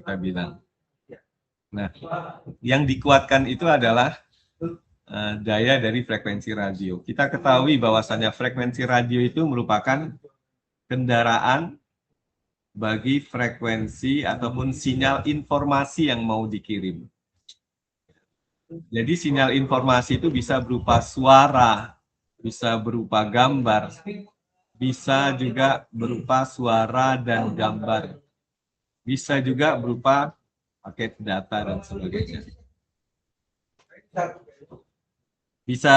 kita bilang. Nah, yang dikuatkan itu adalah daya dari frekuensi radio. Kita ketahui bahwasannya frekuensi radio itu merupakan kendaraan bagi frekuensi ataupun sinyal informasi yang mau dikirim. Jadi sinyal informasi itu bisa berupa suara, bisa berupa gambar, bisa juga berupa suara dan gambar, bisa juga berupa paket data dan sebagainya. Bisa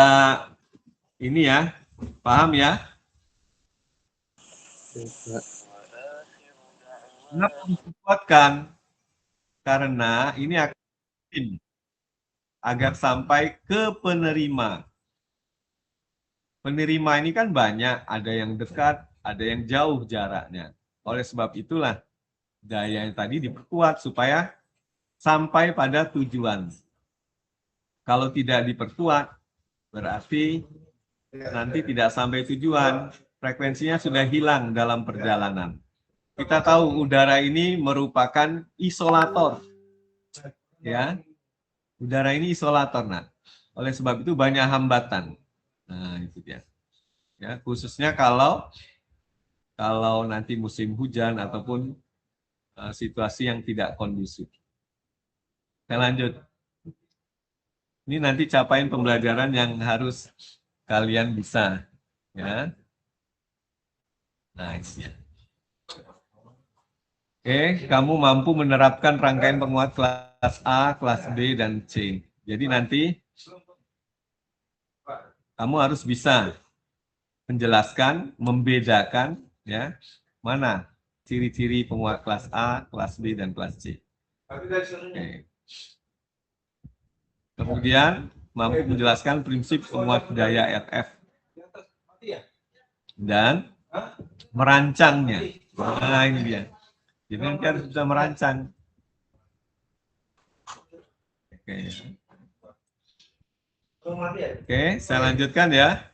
ini ya, paham ya? Kenapa dikuatkan? Karena ini akan agar sampai ke penerima. Penerima ini kan banyak, ada yang dekat, ada yang jauh jaraknya. Oleh sebab itulah daya yang tadi diperkuat supaya sampai pada tujuan. Kalau tidak diperkuat, berarti nanti tidak sampai tujuan, frekuensinya sudah hilang dalam perjalanan. Kita tahu udara ini merupakan isolator. Ya, udara ini isolator. Nah, oleh sebab itu banyak hambatan. Nah, itu dia. Ya, khususnya kalau nanti musim hujan ataupun situasi yang tidak kondusif. Saya lanjut. Ini nanti capaian pembelajaran yang harus kalian bisa, ya. Nah, ya. Oke, kamu mampu menerapkan rangkaian penguat kelas A, kelas B, dan C. Jadi nanti kamu harus bisa menjelaskan, membedakan, ya, mana ciri-ciri penguat kelas A, kelas B, dan kelas C. Oke. Kemudian mampu menjelaskan prinsip penguat daya RF dan merancangnya. Nah, ini dia. Jadi nanti harus bisa merancang. Oke, saya lanjutkan ya.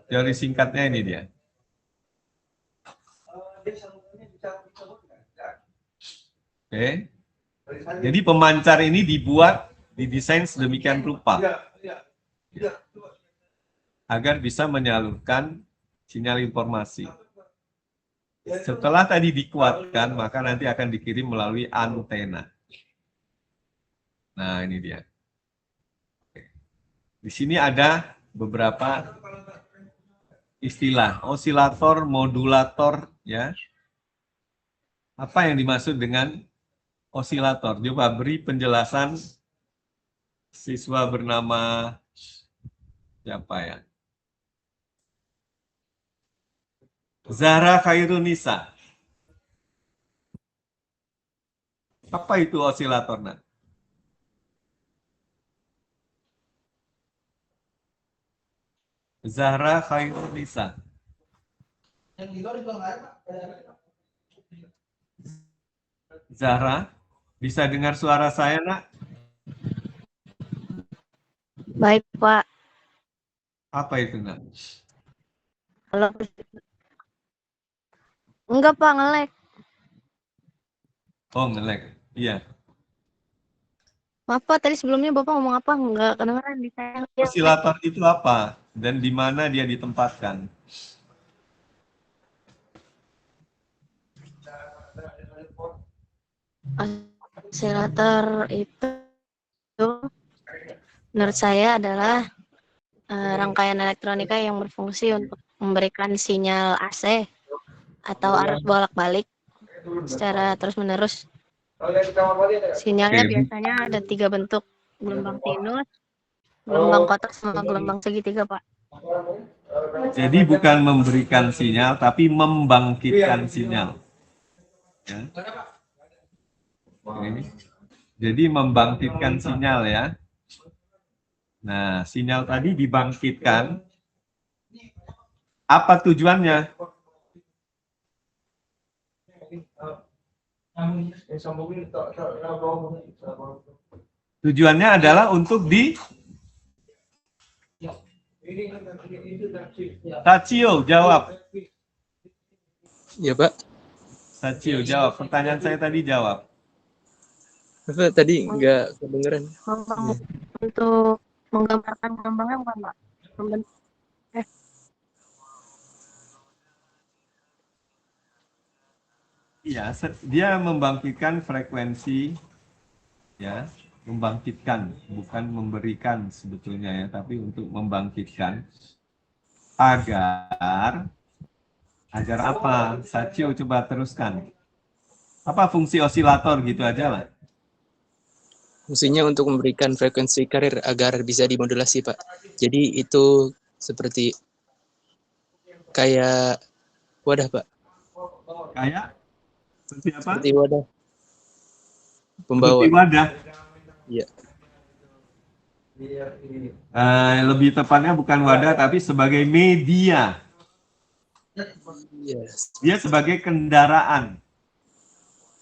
Teori singkatnya ini dia. Oke. Jadi pemancar ini didesain sedemikian rupa agar bisa menyalurkan sinyal informasi. Setelah tadi dikuatkan, maka nanti akan dikirim melalui antena. Nah, ini dia. Di sini ada beberapa istilah, osilator, modulator, ya. Apa yang dimaksud dengan osilator? Coba beri penjelasan siswa bernama siapa ya? Zahra Khairunisa. Apa itu osilator, Nak? Zahra Khairunisa. Zahra, bisa dengar suara saya, Nak? Baik, Pak. Apa itu, Nak? Halo. Enggak, Pak, nge-lag. Oh, nge-lag. Iya. Maaf, Pak, tadi sebelumnya Bapak ngomong apa? Enggak kedengeran di saya. Osilator itu apa? Dan di mana dia ditempatkan? Osilator itu menurut saya adalah rangkaian elektronika yang berfungsi untuk memberikan sinyal AC atau arus bolak-balik secara terus-menerus. Sinyalnya biasanya ada 3 bentuk, gelombang sinus, gelombang kotak, sama gelombang segitiga, Pak. Jadi bukan memberikan sinyal, tapi membangkitkan sinyal. Ya. Oke. Jadi membangkitkan sinyal ya. Nah, sinyal tadi dibangkitkan. Apa tujuannya? Tujuannya adalah untuk Tachio, jawab. Ya, Pak. Sacio, jawab. Pertanyaan saya tadi jawab. Apa tadi nggak kedengeran? Untuk menggambarkan gelombangnya bukan, Pak? Iya, dia membangkitkan frekuensi, ya, membangkitkan, bukan memberikan sebetulnya ya, tapi untuk membangkitkan agar apa? Sacio, coba teruskan. Apa fungsi osilator gitu aja lah. Fungsinya untuk memberikan frekuensi carrier agar bisa dimodulasi, Pak. Jadi itu seperti kayak wadah, Pak. Kayak seperti apa? Seperti wadah. Seperti Pembawa. wadah. Iya. Lebih tepatnya bukan wadah, tapi sebagai media. Yes. Dia sebagai kendaraan.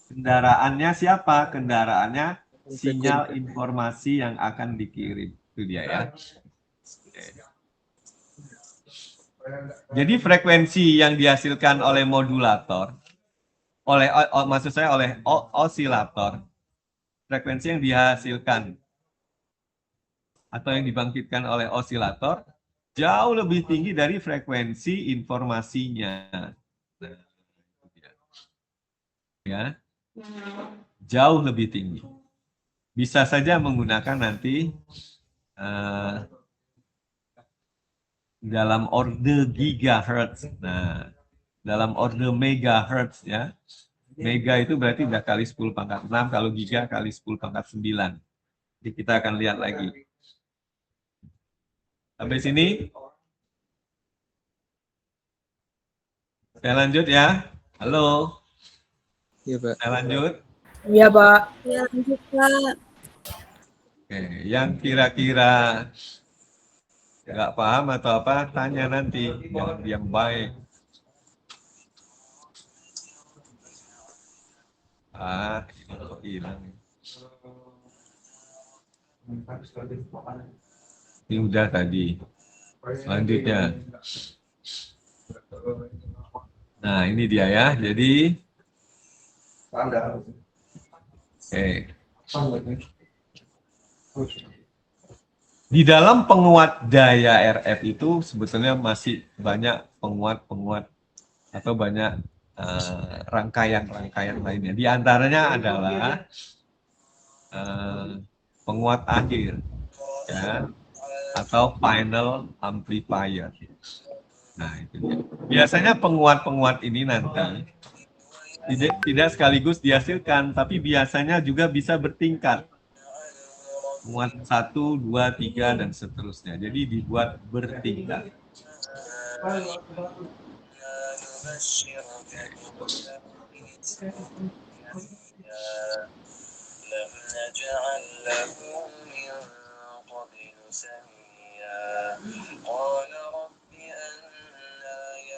Kendaraannya siapa? Kendaraannya sinyal informasi yang akan dikirim. Itu dia ya. Jadi frekuensi yang dihasilkan oleh modulator, maksud saya oleh osilator, frekuensi yang dihasilkan atau yang dibangkitkan oleh osilator jauh lebih tinggi dari frekuensi informasinya. Nah, ya, jauh lebih tinggi. Bisa saja menggunakan nanti dalam orde gigahertz. Nah, dalam orde megahertz ya. Mega itu berarti udah kali 10 pangkat 6, kalau giga kali 10 pangkat 9. Jadi kita akan lihat lagi. Sampai sini. Saya lanjut ya. Halo. Iya, Pak. Saya lanjut. Iya, Pak. Ya, lanjut, Pak. Oke, yang kira-kira nggak paham atau apa, tanya nanti. Jangan diam baik. Ini kok hilang. Ini udah tadi. Selanjutnya. Nah, ini dia ya. Jadi, di dalam penguat daya RF itu sebetulnya masih banyak penguat-penguat atau banyak rangkaian-rangkaian lainnya. Di antaranya adalah penguat akhir, ya, atau final amplifier. Nah, itu dia. Biasanya penguat-penguat ini nanti tidak sekaligus dihasilkan, tapi biasanya juga bisa bertingkat. Penguat 1, 2, 3, dan seterusnya. Jadi dibuat bertingkat.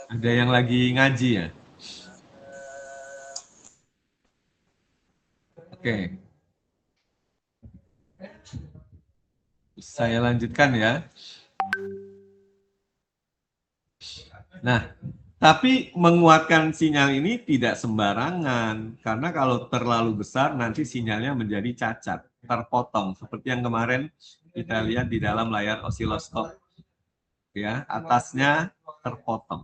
Ada yang lagi ngaji ya? Oke. Saya lanjutkan ya. Nah, tapi menguatkan sinyal ini tidak sembarangan, karena kalau terlalu besar nanti sinyalnya menjadi cacat, terpotong, seperti yang kemarin kita lihat di dalam layar osiloskop, ya, atasnya terpotong.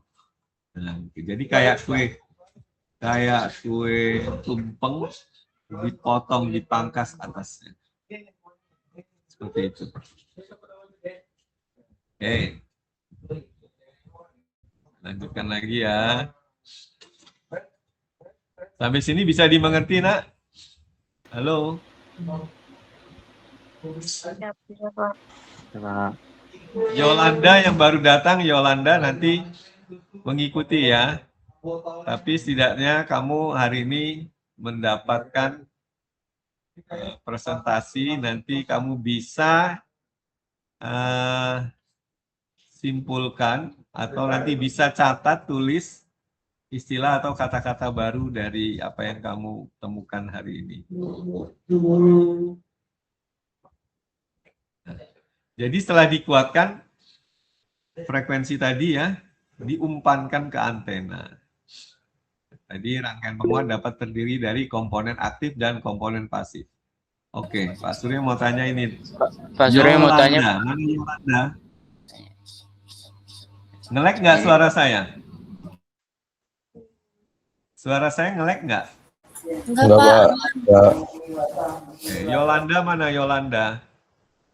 Nah, jadi kayak kue tumpeng dipotong, dipangkas atasnya, seperti itu. Oke. Lanjutkan lagi ya. Sampai sini bisa dimengerti, Nak? Halo? Siap, Pak. Yolanda yang baru datang, Yolanda nanti mengikuti ya. Tapi setidaknya kamu hari ini mendapatkan presentasi, nanti kamu bisa simpulkan atau nanti bisa catat, tulis istilah atau kata-kata baru dari apa yang kamu temukan hari ini. Jadi setelah dikuatkan, frekuensi tadi ya, diumpankan ke antena. Tadi rangkaian penguat dapat terdiri dari komponen aktif dan komponen pasif. Oke, Pak Surya mau tanya ini. Pak Surya mau tanya. Yolanda, mana Yolanda? Ngelek nggak suara saya? Suara saya ngelek nggak? Enggak, Pak. Oke, Yolanda mana Yolanda?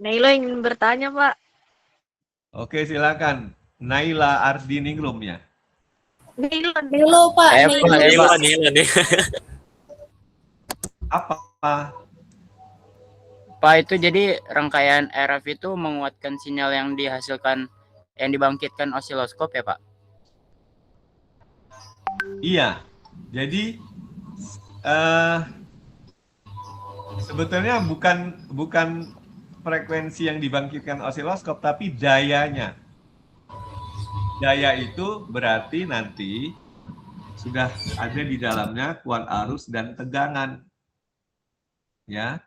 Nailo ingin bertanya, Pak. Oke, silakan. Naila Ardiningrum ya. Nilo, Pak. Nilo nih. Apa? Pak, itu jadi rangkaian RF itu menguatkan sinyal yang dibangkitkan osiloskop ya, Pak? Iya. Jadi sebetulnya bukan frekuensi yang dibangkitkan osiloskop, tapi dayanya. Daya itu berarti nanti sudah ada di dalamnya kuat arus dan tegangan. Ya.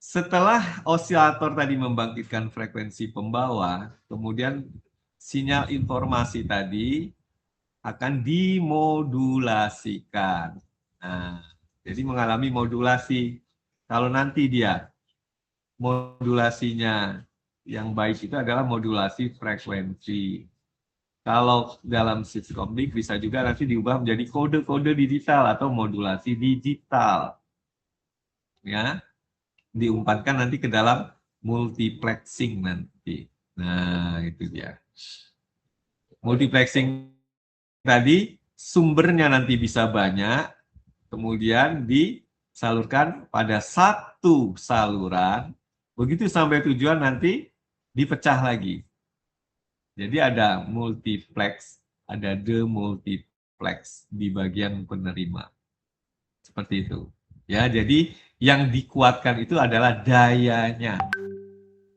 Setelah osilator tadi membangkitkan frekuensi pembawa, kemudian sinyal informasi tadi akan dimodulasikan. Nah, jadi mengalami modulasi. Kalau nanti dia modulasinya yang baik itu adalah modulasi frekuensi. Kalau dalam siskomdik bisa juga nanti diubah menjadi kode-kode digital atau modulasi digital. Ya, diumpankan nanti ke dalam multiplexing nanti. Nah, itu dia. Multiplexing tadi sumbernya nanti bisa banyak, kemudian disalurkan pada satu saluran, begitu sampai tujuan nanti dipecah lagi. Jadi ada multiplex, ada demultiplex di bagian penerima. Seperti itu. Ya, jadi yang dikuatkan itu adalah dayanya,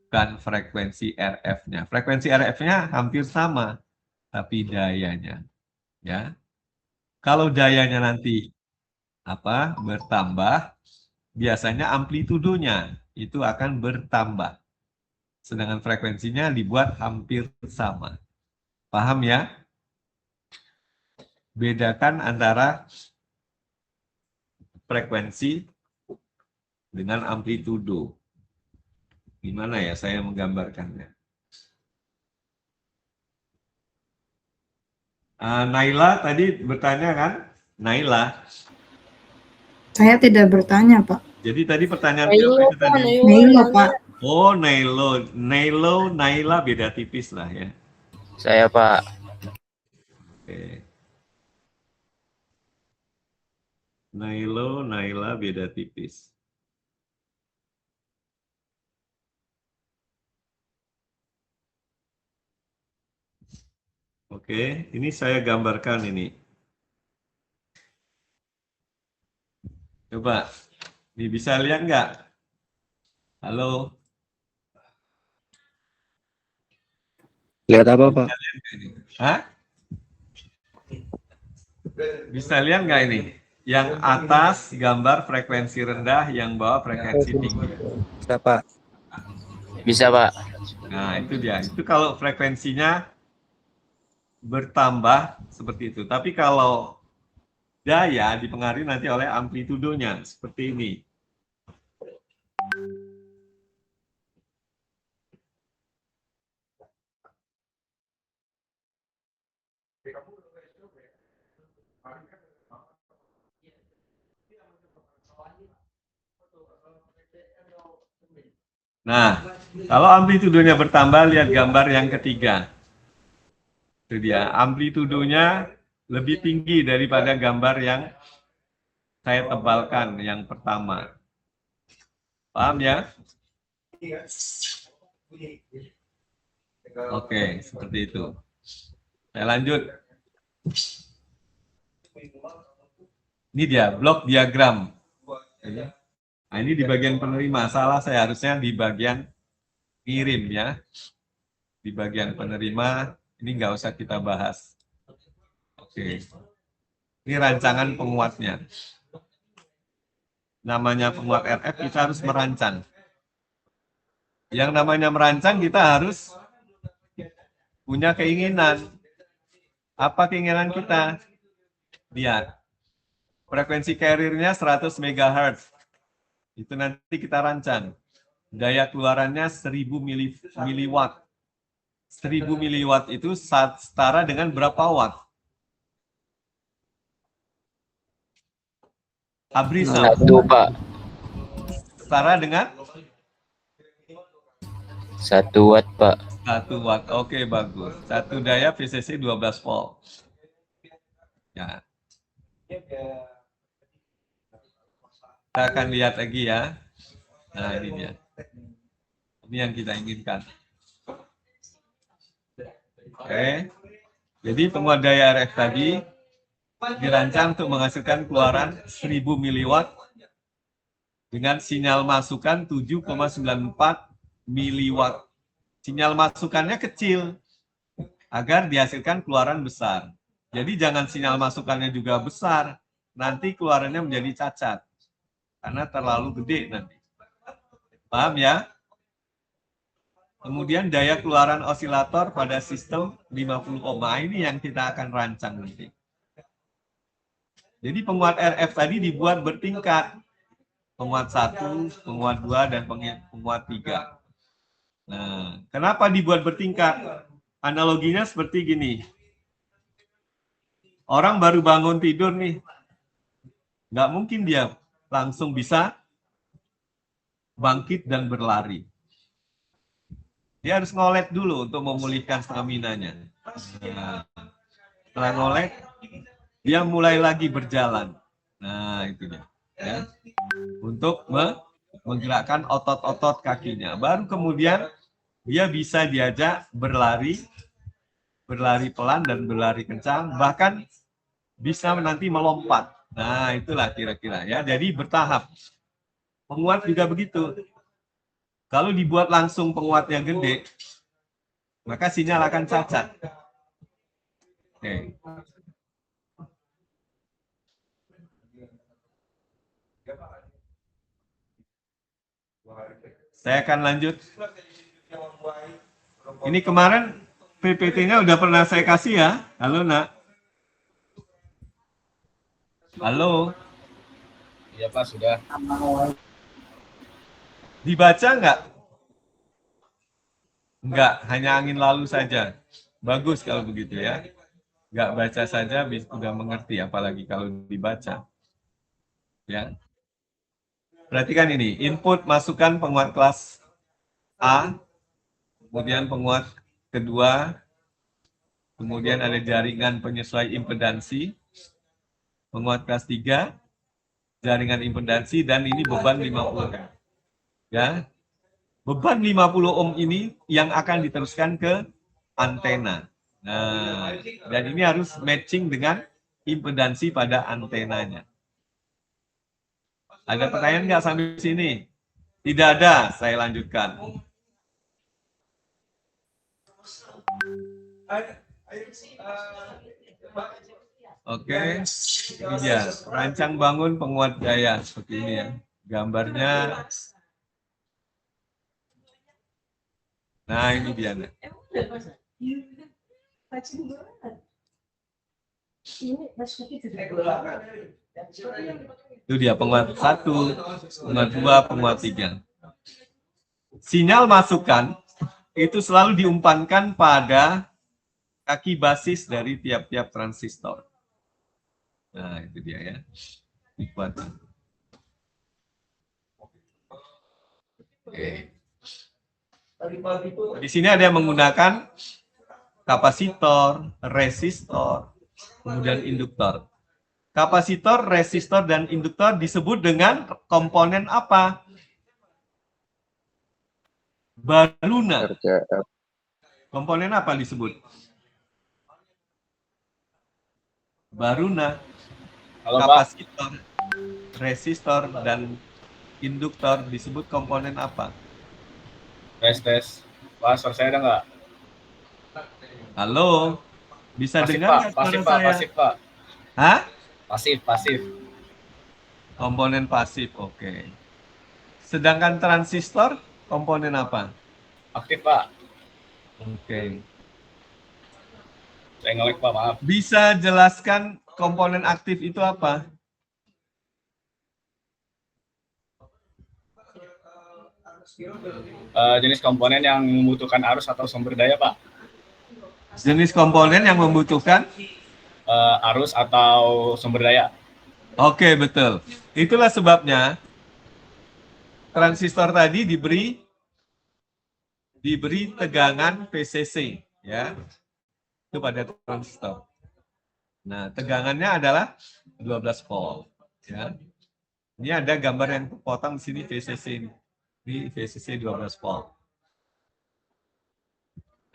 bukan frekuensi RF-nya. Frekuensi RF-nya hampir sama, tapi dayanya. Ya, kalau dayanya nanti bertambah, biasanya amplitudonya itu akan bertambah, sedangkan frekuensinya dibuat hampir sama. Paham ya? Bedakan antara frekuensi dengan amplitudo. Gimana ya saya menggambarkannya? Naila tadi bertanya kan? Naila. Saya tidak bertanya, Pak. Jadi tadi pertanyaan siapa itu tadi? Nilo, Pak. Oh, Naila beda tipis lah ya. Saya, Pak. Oke. Naila beda tipis. Oke, ini saya gambarkan ini. Coba, ini bisa lihat nggak? Halo? Lihat apa, Pak? Hah? Bisa lihat nggak ini? Yang atas gambar frekuensi rendah, yang bawah frekuensi tinggi. Bisa, Pak. Bisa, Pak. Nah, itu dia. Itu kalau frekuensinya bertambah seperti itu. Tapi kalau daya dipengaruhi nanti oleh amplitudonya, seperti ini. Nah, kalau amplitudonya bertambah, lihat gambar yang ketiga. Itu dia, amplitudonya lebih tinggi daripada gambar yang saya tebalkan yang pertama. Paham ya? Oke, seperti itu. Saya lanjut. Ini dia, blok diagram. Nah, ini di bagian penerima. Salah saya harusnya di bagian kirim ya. Di bagian penerima, ini nggak usah kita bahas. Oke. Ini rancangan penguatnya. Namanya penguat RF, kita harus merancang. Yang namanya merancang, kita harus punya keinginan. Apa keinginan kita? Lihat. Frekuensi carrier-nya 100 MHz. Itu nanti kita rancang. Daya keluarannya 1000 miliwatt. 1000 miliwatt itu setara dengan berapa watt? Abrisam. 1, Pak. Setara dengan 1 watt, Pak. 1 watt. Oke, bagus. Satu daya VCC 12 volt. Ya. Kita akan lihat lagi ya. Nah, ini dia. Ini yang kita inginkan. Oke. Jadi penguat daya RF tadi dirancang untuk menghasilkan keluaran 1000 miliwatt dengan sinyal masukan 7,94 miliwatt. Sinyal masukannya kecil agar dihasilkan keluaran besar. Jadi jangan sinyal masukannya juga besar, nanti keluarannya menjadi cacat karena terlalu gede nanti. Paham ya? Kemudian daya keluaran osilator pada sistem 50 ohm. Ini yang kita akan rancang nanti. Jadi penguat RF tadi dibuat bertingkat. Penguat 1, penguat 2, dan penguat 3. Nah, kenapa dibuat bertingkat? Analoginya seperti gini. Orang baru bangun tidur nih. Nggak mungkin dia langsung bisa bangkit dan berlari. Dia harus ngolet dulu untuk memulihkan stamina-nya. Nah, setelah ngolet, dia mulai lagi berjalan. Nah, itu dia. Ya. Untuk menggerakkan otot-otot kakinya. Baru kemudian dia bisa diajak berlari pelan dan berlari kencang, bahkan bisa nanti melompat. Nah, itulah kira-kira ya. Jadi bertahap. Penguat juga begitu. Kalau dibuat langsung penguatnya gede, maka sinyal akan cacat. Oke. Saya akan lanjut. Ini kemarin PPT-nya udah pernah saya kasih ya. Halo, Nak. Halo. Iya Pak, sudah. Dibaca nggak? Nggak, hanya angin lalu saja. Bagus kalau begitu ya. Nggak baca saja sudah mengerti, apalagi kalau dibaca. Ya. Perhatikan ini, input masukan penguat kelas A, kemudian penguat kedua, kemudian ada jaringan penyesuai impedansi, penguat kelas 3, jaringan impedansi, dan ini beban 50 ohm. Ya. Beban 50 ohm ini yang akan diteruskan ke antena. Nah, dan ini harus matching dengan impedansi pada antenanya. Ada pertanyaan nggak sampai sini? Tidak ada, saya lanjutkan. Oke, ini dia. Rancang bangun penguat daya seperti ini ya. Gambarnya. Nah, ini dia. Itu dia penguat 1, penguat 2, penguat 3. Sinyal masukan itu selalu diumpankan pada kaki basis dari tiap-tiap transistor. Nah, itu dia ya. Dibuat. Oke. Di sini ada yang menggunakan kapasitor, resistor, kemudian induktor. Kapasitor, resistor, dan induktor disebut dengan komponen apa? Baruna. Komponen apa disebut? Baruna. Halo Pak. Kapasitor, resistor, dan induktor disebut komponen apa? Tes. Pak, suara saya ada nggak? Halo? Bisa Pasif dengar Pak, nggak pasif suara Pak, saya? pasif Pak. Hah? Pasif. Komponen pasif, oke. Sedangkan transistor, komponen apa? Aktif Pak. Oke. Saya nge-lag Pak, maaf. Bisa jelaskan komponen aktif itu apa? Jenis komponen yang membutuhkan arus atau sumber daya, Pak. Jenis komponen yang membutuhkan Arus atau sumber daya. Oke, betul. Itulah sebabnya transistor tadi diberi tegangan VCC, ya. Itu pada transistor. Nah, tegangannya adalah 12 volt, ya. Ini ada gambar yang potong di sini VCC ini. Ini VCC 12 volt.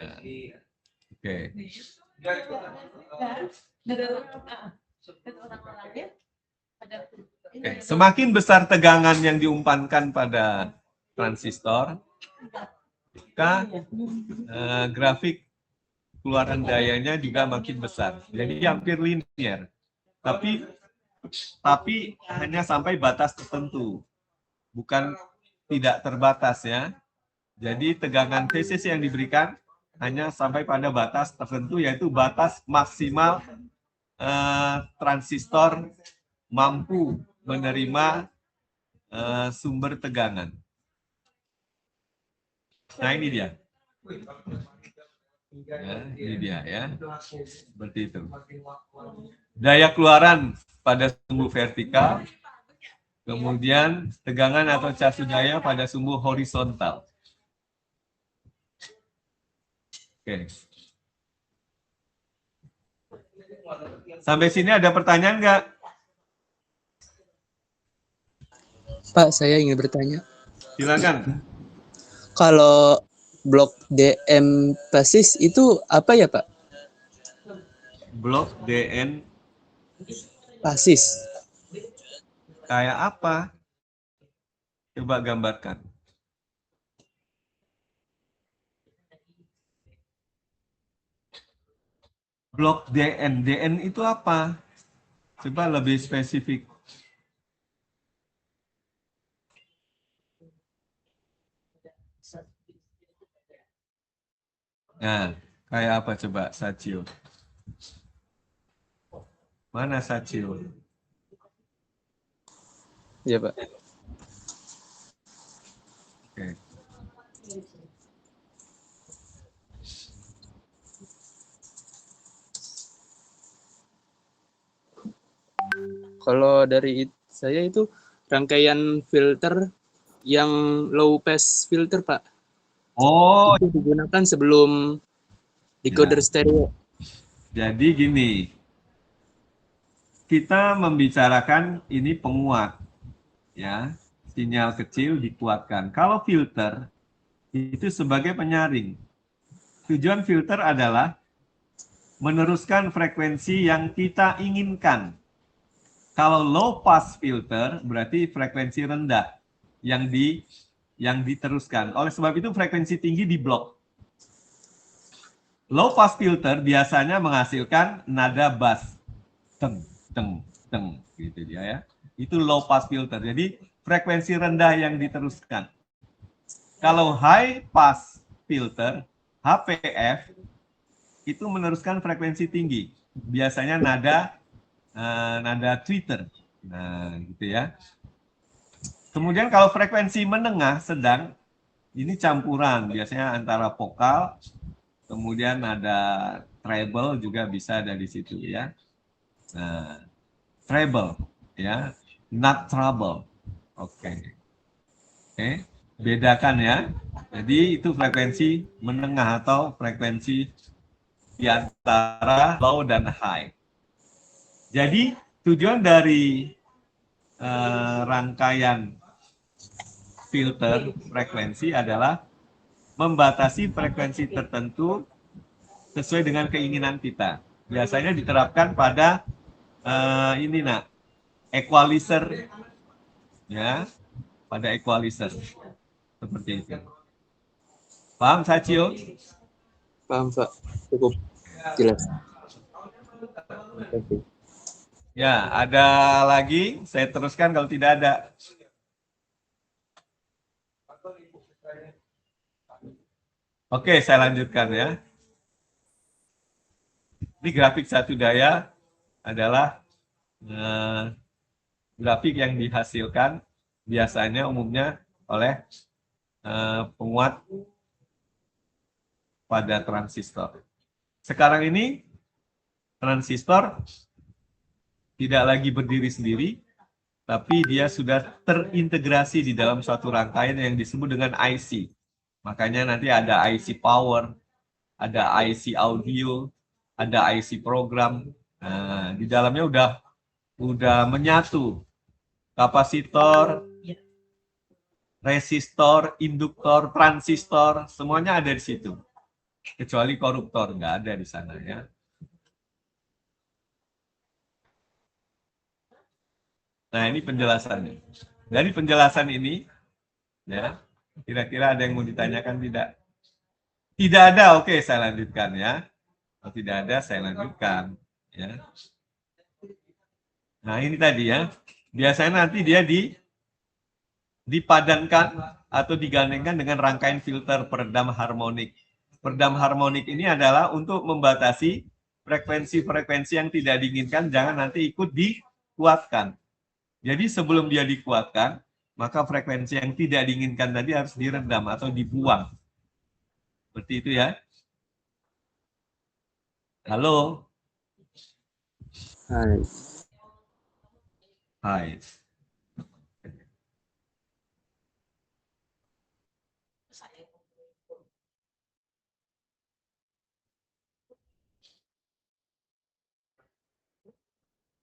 Nah, oke. Oke, semakin besar tegangan yang diumpankan pada transistor, maka grafik keluaran dayanya juga makin besar. Jadi hampir linear. Tapi hanya sampai batas tertentu. Bukan tidak terbatas ya. Jadi tegangan VCC yang diberikan hanya sampai pada batas tertentu, yaitu batas maksimal transistor mampu menerima sumber tegangan. Nah, ini dia. Ya, ini dia ya. Seperti itu. Daya keluaran pada sumbu vertikal, kemudian tegangan atau casu daya pada sumbu horizontal. Oke. Sampai sini ada pertanyaan nggak? Pak, saya ingin bertanya. Silakan. Kalau blok DM basis itu apa ya, Pak? Blok DN Basis. kayak apa? Coba gambarkan. Blok DN. DN itu apa? Coba lebih spesifik. Nah, kayak apa coba Sacio? Mana Sacio? Ya, Pak. Oke. Kalau dari saya itu rangkaian filter yang low pass filter, Pak. Oh, Itu digunakan sebelum decoder stereo. jadi gini. Kita membicarakan ini penguat. Ya, sinyal kecil dikuatkan. Kalau filter itu sebagai penyaring. Tujuan filter adalah meneruskan frekuensi yang kita inginkan. Kalau low pass filter berarti frekuensi rendah yang diteruskan. Oleh sebab itu frekuensi tinggi diblok. Low pass filter biasanya menghasilkan nada bass. Teng, teng, teng, gitu dia ya. Itu low pass filter. Jadi frekuensi rendah yang diteruskan. Kalau high pass filter, HPF, itu meneruskan frekuensi tinggi. Biasanya nada tweeter. Nah, gitu ya. Kemudian kalau frekuensi menengah sedang, ini campuran. Biasanya antara vokal, kemudian ada treble juga bisa ada di situ ya. Nah, treble ya, not trouble. Oke. Oke, bedakan ya. Jadi itu frekuensi menengah atau frekuensi di antara low dan high. Jadi tujuan dari rangkaian filter frekuensi adalah membatasi frekuensi tertentu sesuai dengan keinginan kita. Biasanya diterapkan pada equalizer ya, pada equalizer seperti itu. Paham Sacio? Paham, Pak. Cukup jelas. Oke. Ya, ada lagi? Saya teruskan kalau tidak ada. Oke, saya lanjutkan ya. Ini grafik satu daya adalah grafik yang dihasilkan biasanya umumnya oleh penguat pada transistor. Sekarang ini transistor tidak lagi berdiri sendiri, tapi dia sudah terintegrasi di dalam suatu rangkaian yang disebut dengan IC. Makanya nanti ada IC power, ada IC audio, ada IC program. Nah, di dalamnya udah menyatu kapasitor, resistor, induktor, transistor, semuanya ada di situ. Kecuali koruptor, nggak ada di sana ya. Nah, ini penjelasannya. Dari penjelasan ini, ya, kira-kira ada yang mau ditanyakan tidak? Tidak ada, oke, saya lanjutkan ya. Kalau tidak ada, saya lanjutkan. Ya. Nah, ini tadi ya. Biasanya nanti dia dipadankan atau digandengkan dengan rangkaian filter peredam harmonik. Peredam harmonik ini adalah untuk membatasi frekuensi-frekuensi yang tidak diinginkan, jangan nanti ikut dikuatkan. Jadi sebelum dia dikuatkan, maka frekuensi yang tidak diinginkan tadi harus diredam atau dibuang. Seperti itu ya. Halo. Hai. Hai.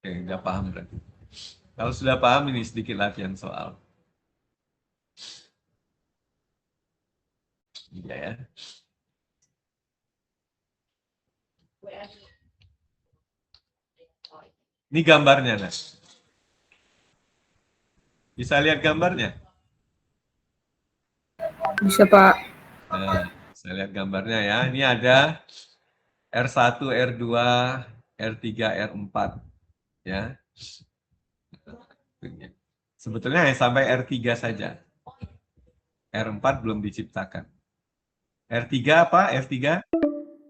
Oke, udah paham berarti. Kalau sudah paham, ini sedikit latihan soal. Iya ya. Ini gambarnya, nah. Bisa lihat gambarnya? Bisa, Pak. Nah, saya lihat gambarnya ya. Ini ada R1, R2, R3, R4. Ya. Sebetulnya hanya sampai R3 saja. R4 belum diciptakan. R3 apa? R3?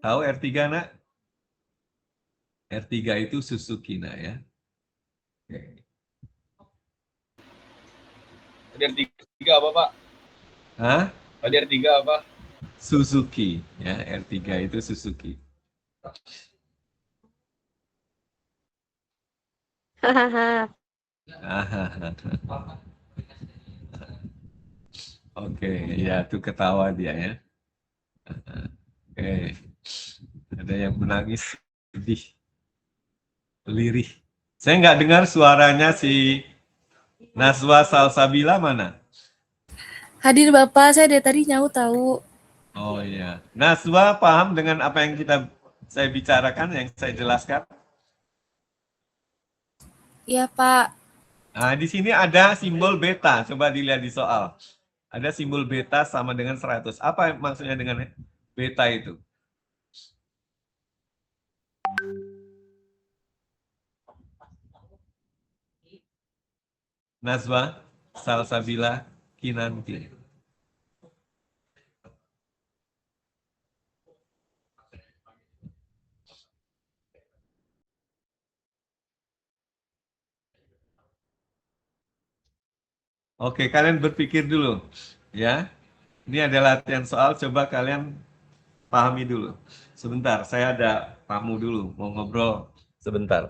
Tahu R3, nak? R3 itu Suzuki, nak ya. Oke. Tadi R3 apa, Pak? Hah? Tadi R3 apa? Suzuki, ya. R3 itu Suzuki. Hahaha. Oke, ya tuh ketawa dia ya. Oke, ada yang menangis sedih, lirih. Saya nggak dengar suaranya si Naswa Salsabila mana? Hadir Bapak, saya dari tadi nyaut tahu. Oh iya, Naswa paham dengan apa yang saya bicarakan, yang saya jelaskan? Iya Pak, Nah, di sini ada simbol beta, coba dilihat di soal. Ada simbol beta sama dengan 100. Apa maksudnya dengan beta itu? Nazwa, Salsabila, Kinanti. Oke, kalian berpikir dulu. Ya, ini ada latihan soal, coba kalian pahami dulu. Sebentar, saya ada tamu dulu, mau ngobrol sebentar.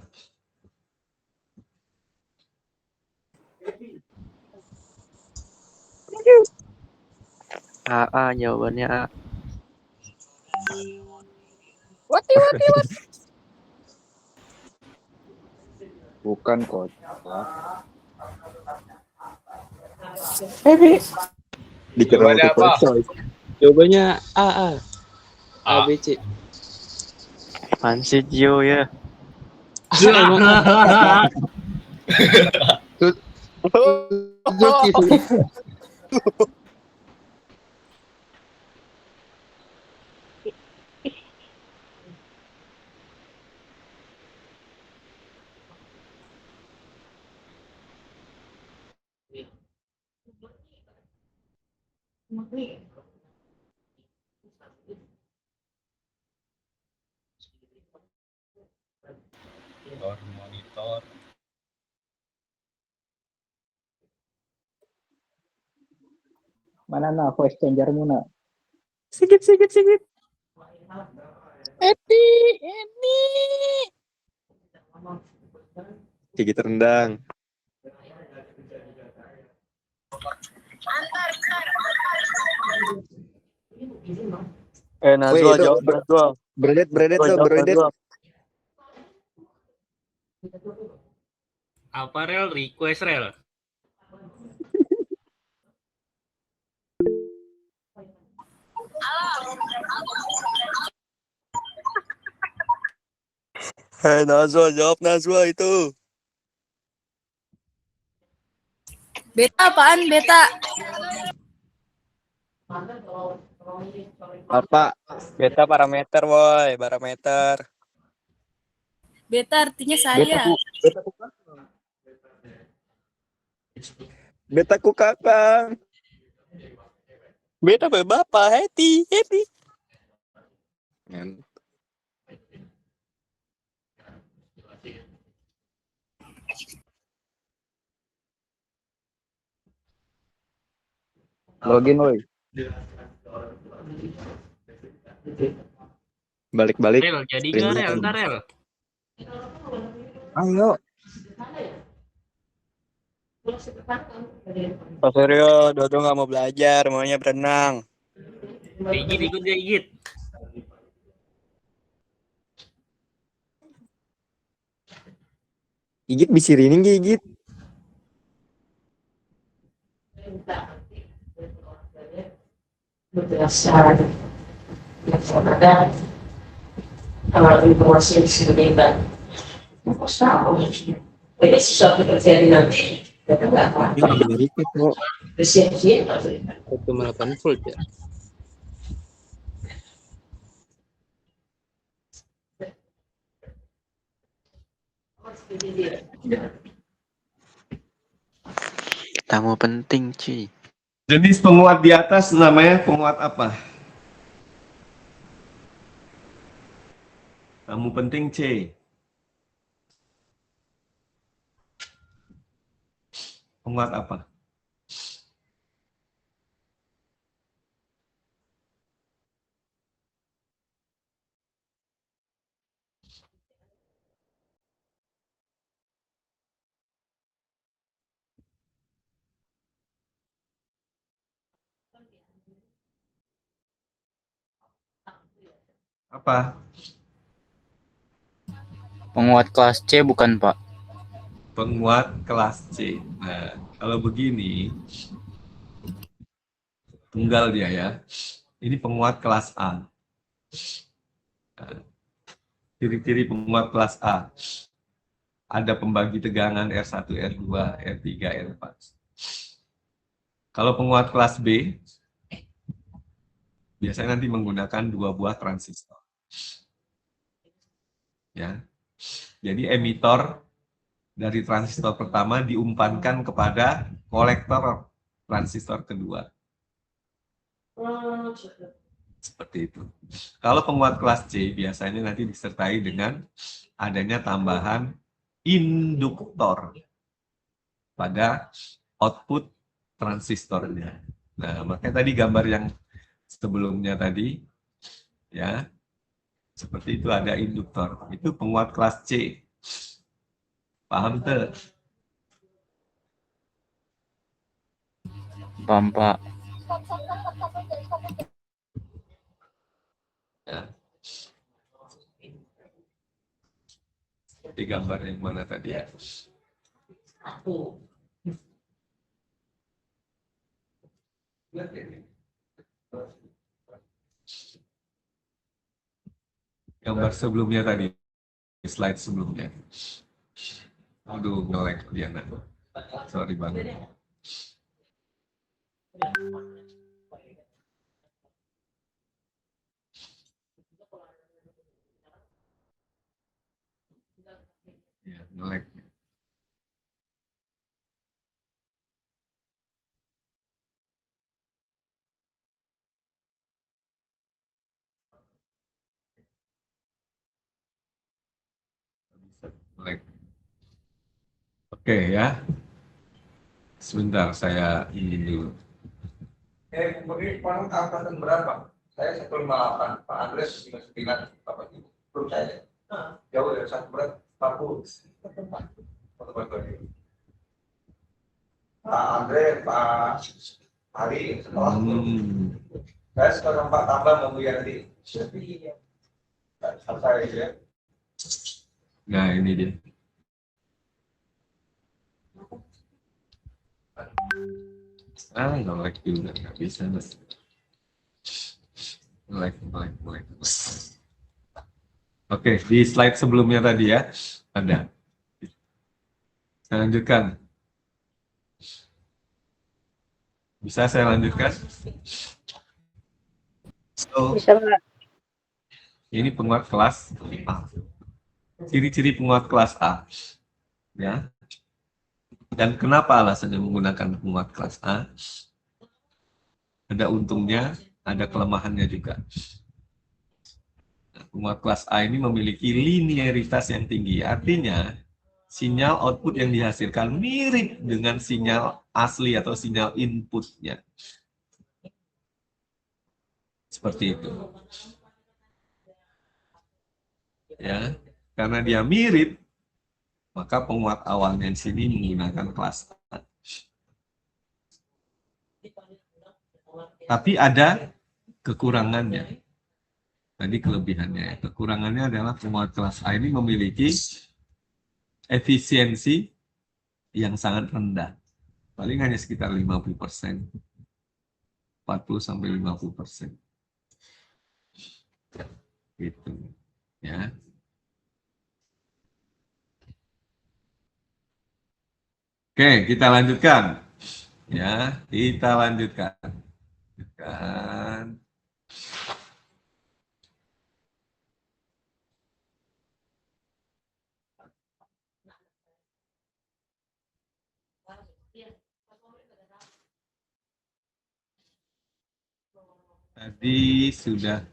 A, jawabannya A. Wati. Bukan kok. Dikira Jawabannya apa? Jawabannya A, A. A, A. B, C. Pansi Gio ya. Suzuki. Normal. motor. Mana na voice changer muna. Sikit. Edi. Gigi rendang. Najwa itu jawab Najwa. Bredet Najwa, tuh, jawab bredet. Najwa. Apa rel? Request rel. Najwa, jawab Najwa itu. Beta apaan beta? Apa? Beta parameter, boy, parameter. Beta artinya Beta saya. ku Beta ku kakang. Beta bapak, happy. Login woi. Balik-balik. Rel, jadi nggak rel? Ntar rel. Ayo. Pak Suryo, Dodo nggak mau belajar, maunya berenang. Igit, ikut dia Igit. Gigit bisirining gigit. Berdasar informasi informasi yang disediakan. Fokus tahu. Ini sesuatu terjadi nanti. Ini nggak record kok. Bersiap-siap. 1,8 volt ya. Tamu penting, cuy. Jenis penguat di atas namanya penguat apa? Tamu penting C. Penguat apa? Apa? Penguat kelas C bukan, Pak? Penguat kelas C. Nah, kalau begini, tunggal dia ya. Ini penguat kelas A. Nah, ciri-ciri penguat kelas A. Ada pembagi tegangan R1, R2, R3, R4. Kalau penguat kelas B, biasanya nanti menggunakan 2 buah transistor. Ya. Jadi emitor dari transistor pertama diumpankan kepada kolektor transistor kedua. Seperti itu. Kalau penguat kelas C biasanya nanti disertai dengan adanya tambahan induktor pada output transistornya. Nah, makanya tadi gambar yang sebelumnya tadi, ya, seperti itu ada induktor. Itu penguat kelas C. Paham tuh? Paham, Pak. Ya. Di gambar yang mana tadi ya? Gambar sebelumnya tadi, slide sebelumnya. Aduh, nge-lag Diana. Sorry banget. Ya, nge-lag. Nge-lag. Oke ya. Sebentar saya ini dulu. Begini, angkatan berapa? Saya 158, Pak Andres 99, Bapak Ibu. Belum saya. Jauh dari 1 berat 40. Pak Andre, Pak Hari setelah saya sekarang Pak tambah mau nanti. Saya ya. Nah ini dia. Nge-lag juga nggak bisa mas. Nge-lag. Oke, di slide sebelumnya tadi ya ada. Saya lanjutkan. Bisa saya lanjutkan? So, ini penguat kelas A. Ciri-ciri penguat kelas A. Ya. Dan kenapa alasannya menggunakan penguat kelas A? Ada untungnya, ada kelemahannya juga. Nah, penguat kelas A ini memiliki linearitas yang tinggi. Artinya, sinyal output yang dihasilkan mirip dengan sinyal asli atau sinyal inputnya. Seperti itu. Ya, karena dia mirip, maka penguat awalnya di sini menggunakan kelas A. Tapi ada kekurangannya. Tadi kelebihannya. Kekurangannya adalah penguat kelas A ini memiliki efisiensi yang sangat rendah. Paling hanya sekitar 50%. 40-50%. Gitu. Ya. Oke, kita lanjutkan. Ya, kita lanjutkan. Tadi sudah.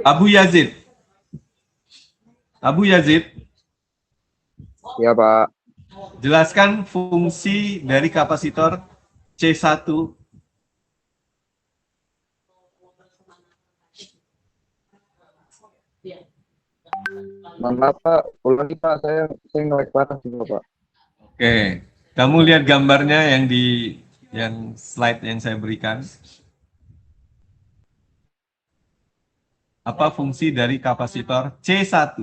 Abu Yazid. Ya, Pak. Jelaskan fungsi dari kapasitor C1. Maaf, Pak. Ulangi, Pak. Saya nge-lag parah juga, Pak. Oke. Kamu lihat gambarnya yang slide yang saya berikan. Apa fungsi dari kapasitor C1?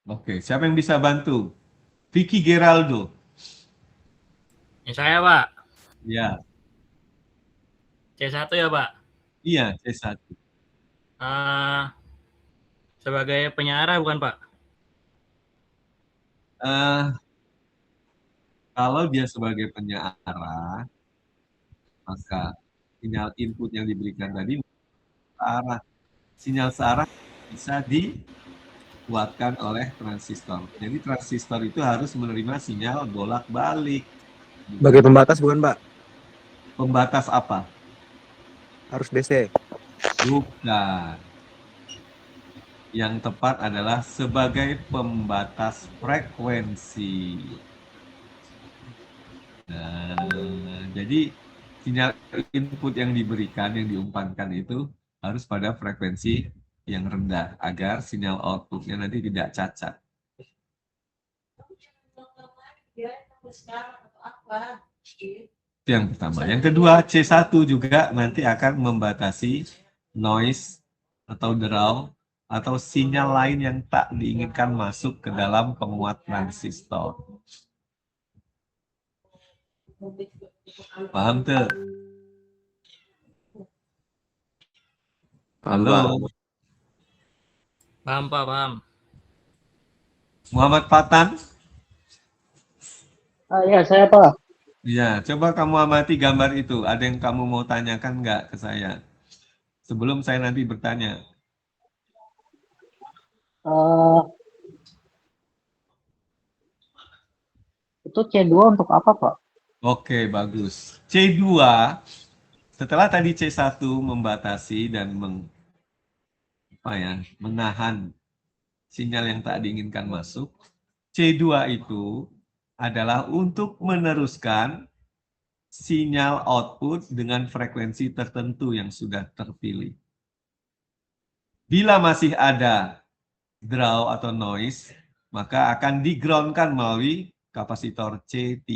Oke, siapa yang bisa bantu? Vicky Geraldo. Ya, saya, Pak. Ya. C1 ya, Pak? Iya, C1. Sebagai penyiar bukan, Pak? Kalau dia sebagai penyiar, maka sinyal input yang diberikan tadi searah. Sinyal searah bisa dikuatkan oleh transistor. Jadi transistor itu harus menerima sinyal bolak-balik. Sebagai pembatas bukan, Pak? Pembatas apa? Harus DC. Bukan. Yang tepat adalah sebagai pembatas frekuensi. Nah, jadi sinyal input yang diberikan, yang diumpankan itu harus pada frekuensi yang rendah agar sinyal outputnya nanti tidak cacat. Itu yang pertama. Yang kedua, C1 juga nanti akan membatasi noise atau draw atau sinyal lain yang tak diinginkan masuk ke dalam penguat transistor. Paham tuh? Halo. Paham, Pak, paham. Muhammad Fatan? Ya, saya Pak. Ya, coba kamu amati gambar itu. Ada yang kamu mau tanyakan nggak ke saya? Sebelum saya nanti bertanya. Itu C2 untuk apa, Pak? Oke, bagus. C2, setelah tadi C1 membatasi dan menahan sinyal yang tak diinginkan masuk, C2 itu adalah untuk meneruskan sinyal output dengan frekuensi tertentu yang sudah terpilih. Bila masih ada draw atau noise, maka akan di-ground-kan melalui kapasitor C3.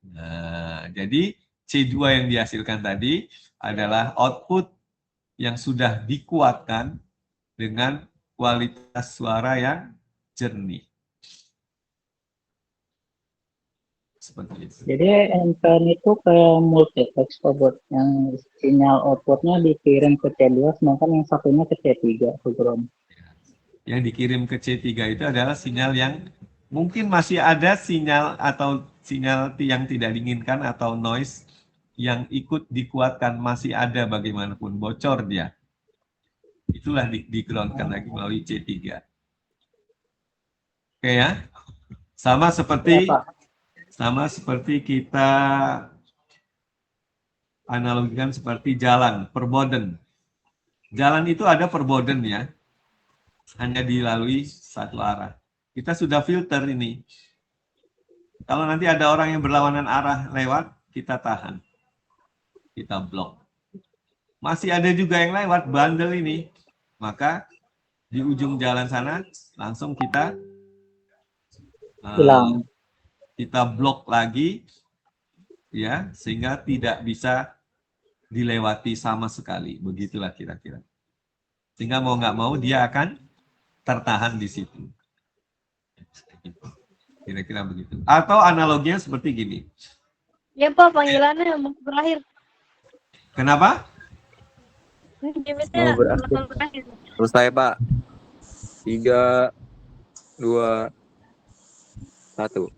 Nah, jadi C2 yang dihasilkan tadi adalah output yang sudah dikuatkan dengan kualitas suara yang jernih. Seperti itu. Jadi MPN itu kayak multiplex Pak, yang sinyal outputnya dikirim ke C2, sedangkan yang satunya ke C3 ke ground. Yang dikirim ke C3 itu adalah sinyal yang mungkin masih ada sinyal atau sinyal yang tidak diinginkan atau noise yang ikut dikuatkan, masih ada bagaimanapun, bocor dia. Itulah di-groundkan lagi melalui C3. Oke ya. Sama seperti kita analogikan seperti jalan, perboden. Jalan itu ada perboden ya. Hanya dilalui satu arah. Kita sudah filter ini. Kalau nanti ada orang yang berlawanan arah lewat, kita tahan. Kita blok. Masih ada juga yang lewat, bandel ini. Maka di ujung jalan sana, langsung kita kita blok lagi, ya, sehingga tidak bisa dilewati sama sekali. Begitulah kira-kira. Sehingga mau nggak mau dia akan tertahan di situ. Kira-kira begitu. Atau analoginya seperti gini. Ya Pak, panggilannya mau berakhir. Kenapa? Gametnya bakal berakhir. Selesai, Pak. 3, 2, 1.